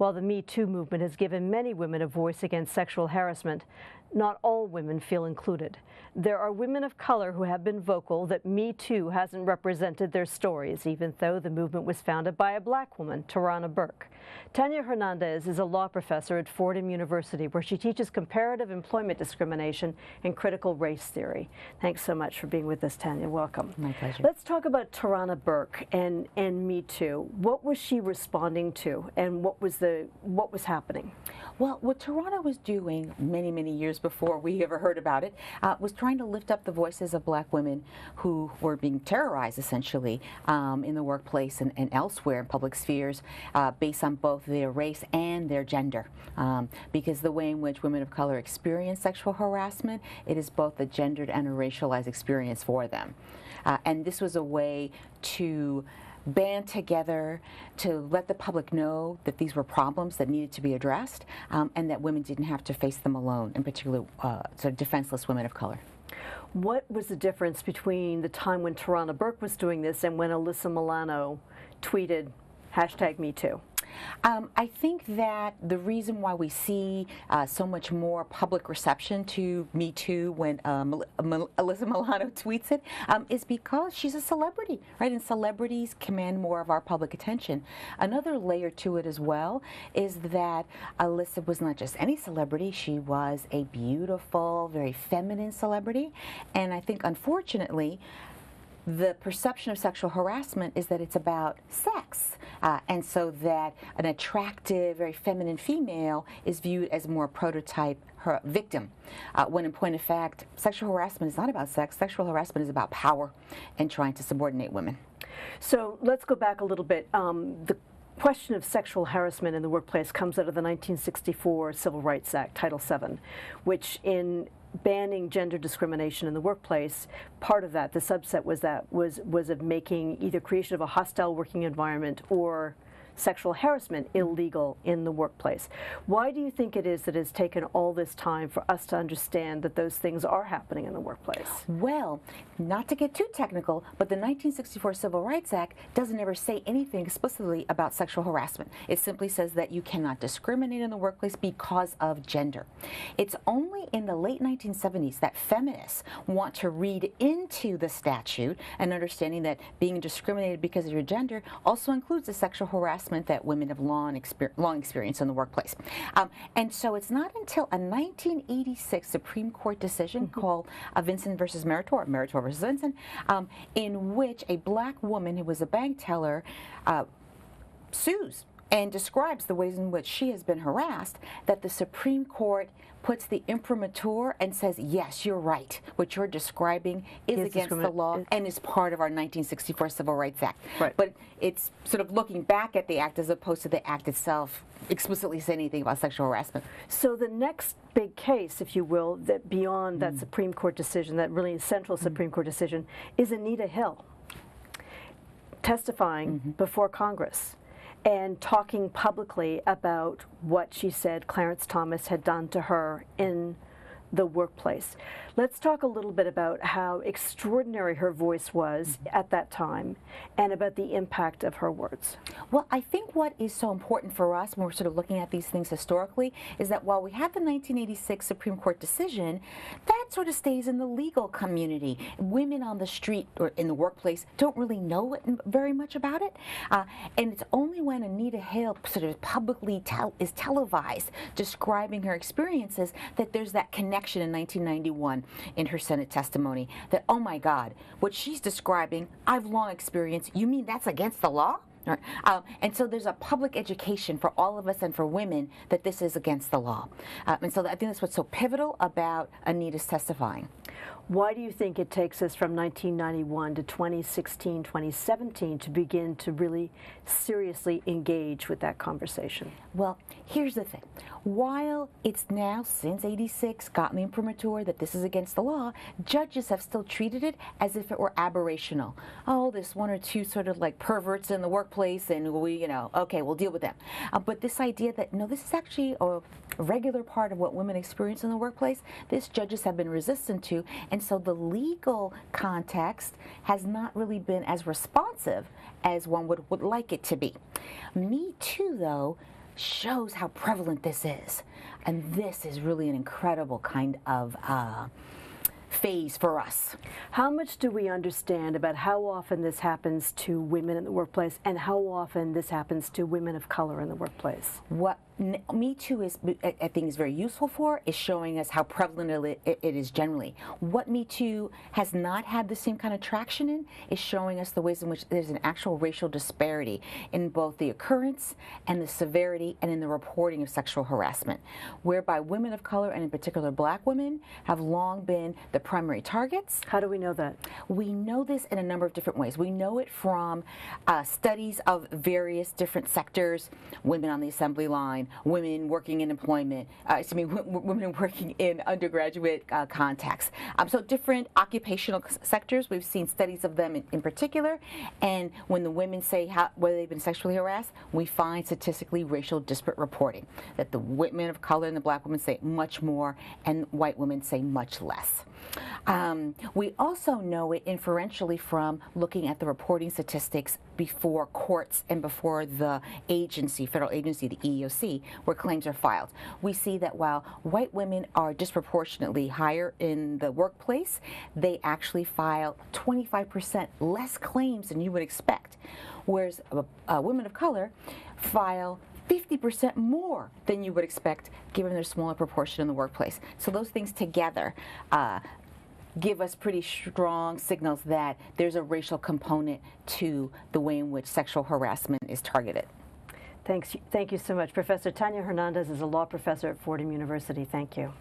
While the Me Too movement has given many women a voice against sexual harassment, not all women feel included. There are women of color who have been vocal that Me Too hasn't represented their stories, even though the movement was founded by a black woman, Tarana Burke. Tanya Hernandez is a law professor at Fordham University, where she teaches comparative employment discrimination and critical race theory. Thanks so much for being with us, Tanya. Welcome. My pleasure. Let's talk about Tarana Burke and Me Too. What was she responding to, and what was happening? Well, what Tarana was doing many years before we ever heard about it was trying to lift up the voices of black women who were being terrorized, essentially, in the workplace and elsewhere in public spheres based on both their race and their gender. Because the way in which women of color experience sexual harassment, it is both a gendered and a racialized experience for them. And this was a way to band together to let the public know that these were problems that needed to be addressed, and that women didn't have to face them alone, in particular sort of defenseless women of color. What was the difference between the time when Tarana Burke was doing this and when Alyssa Milano tweeted #MeToo? I think that the reason why we see so much more public reception to Me Too when Alyssa Milano tweets it is because she's a celebrity, right? And celebrities command more of our public attention. Another layer to it as well is that Alyssa was not just any celebrity, she was a beautiful, very feminine celebrity. And I think, unfortunately, the perception of sexual harassment is that it's about sex, and so that an attractive, very feminine female is viewed as more prototype victim, when in point of fact, sexual harassment is not about sex. Sexual harassment is about power and trying to subordinate women. So let's go back a little bit. The question of sexual harassment in the workplace comes out of the 1964 Civil Rights Act, Title VII, which in banning gender discrimination in the workplace, part of that, the subset was of making either creation of a hostile working environment or sexual harassment illegal in the workplace. Why do you think it is that it's taken all this time for us to understand that those things are happening in the workplace? Well, not to get too technical, but the 1964 Civil Rights Act doesn't ever say anything explicitly about sexual harassment. It simply says that you cannot discriminate in the workplace because of gender. It's only in the late 1970s that feminists want to read into the statute and understanding that being discriminated because of your gender also includes the sexual harassment that women have long experienced in the workplace. And so it's not until a 1986 Supreme Court decision called Vincent versus Meritor, Meritor versus Vincent, in which a black woman who was a bank teller sues and describes the ways in which she has been harassed, that the Supreme Court puts the imprimatur and says, yes, you're right. What you're describing is against the law and is part of our 1964 Civil Rights Act. Right. But it's sort of looking back at the act as opposed to the act itself explicitly saying anything about sexual harassment. So the next big case, if you will, that beyond that Supreme Court decision, that really central Supreme Court decision, is Anita Hill testifying before Congress and talking publicly about what she said Clarence Thomas had done to her in the workplace. Let's talk a little bit about how extraordinary her voice was at that time and about the impact of her words. Well, I think what is so important for us when we're sort of looking at these things historically is that while we have the 1986 Supreme Court decision, that sort of stays in the legal community. Women on the street or in the workplace don't really know very much about it. And it's only when Anita Hill sort of publicly is televised describing her experiences that there's that connection in 1991 in her Senate testimony that, oh my God, what she's describing, I've long experienced. You mean that's against the law? And so there's a public education for all of us and for women that this is against the law. And so I think that's what's so pivotal about Anita's testifying. Why do you think it takes us from 1991 to 2016, 2017 to begin to really seriously engage with that conversation? Well, here's the thing. While it's now, since 86, gotten the imprimatur that this is against the law, judges have still treated it as if it were aberrational. Oh, there's one or two sort of like perverts in the workplace and we, okay, we'll deal with them. But this idea that, no, this is actually a regular part of what women experience in the workplace, this judges have been resistant to. And so the legal context has not really been as responsive as one would like it to be. Me Too, though, shows how prevalent this is. And this is really an incredible kind of phase for us. How much do we understand about how often this happens to women in the workplace and how often this happens to women of color in the workplace? What Me Too is, I think, is very useful for is showing us how prevalent it is generally. What Me Too has not had the same kind of traction in is showing us the ways in which there's an actual racial disparity in both the occurrence and the severity and in the reporting of sexual harassment, whereby women of color, and in particular black women, have long been the primary targets. How do we know that? We know this in a number of different ways. We know it from studies of various different sectors, women on the assembly line, women working in employment, women working in undergraduate contexts. So different occupational sectors, we've seen studies of them in particular, and when the women say whether they've been sexually harassed, we find statistically racial disparate reporting, that the women of color and the black women say much more and white women say much less. We also know it inferentially from looking at the reporting statistics before courts and before the agency, federal agency, the EEOC, where claims are filed. We see that while white women are disproportionately higher in the workplace, they actually file 25% less claims than you would expect, whereas women of color file 50% more than you would expect given their smaller proportion in the workplace. So those things together give us pretty strong signals that there's a racial component to the way in which sexual harassment is targeted. Thank you so much. Professor Tanya Hernandez is a law professor at Fordham University. Thank you.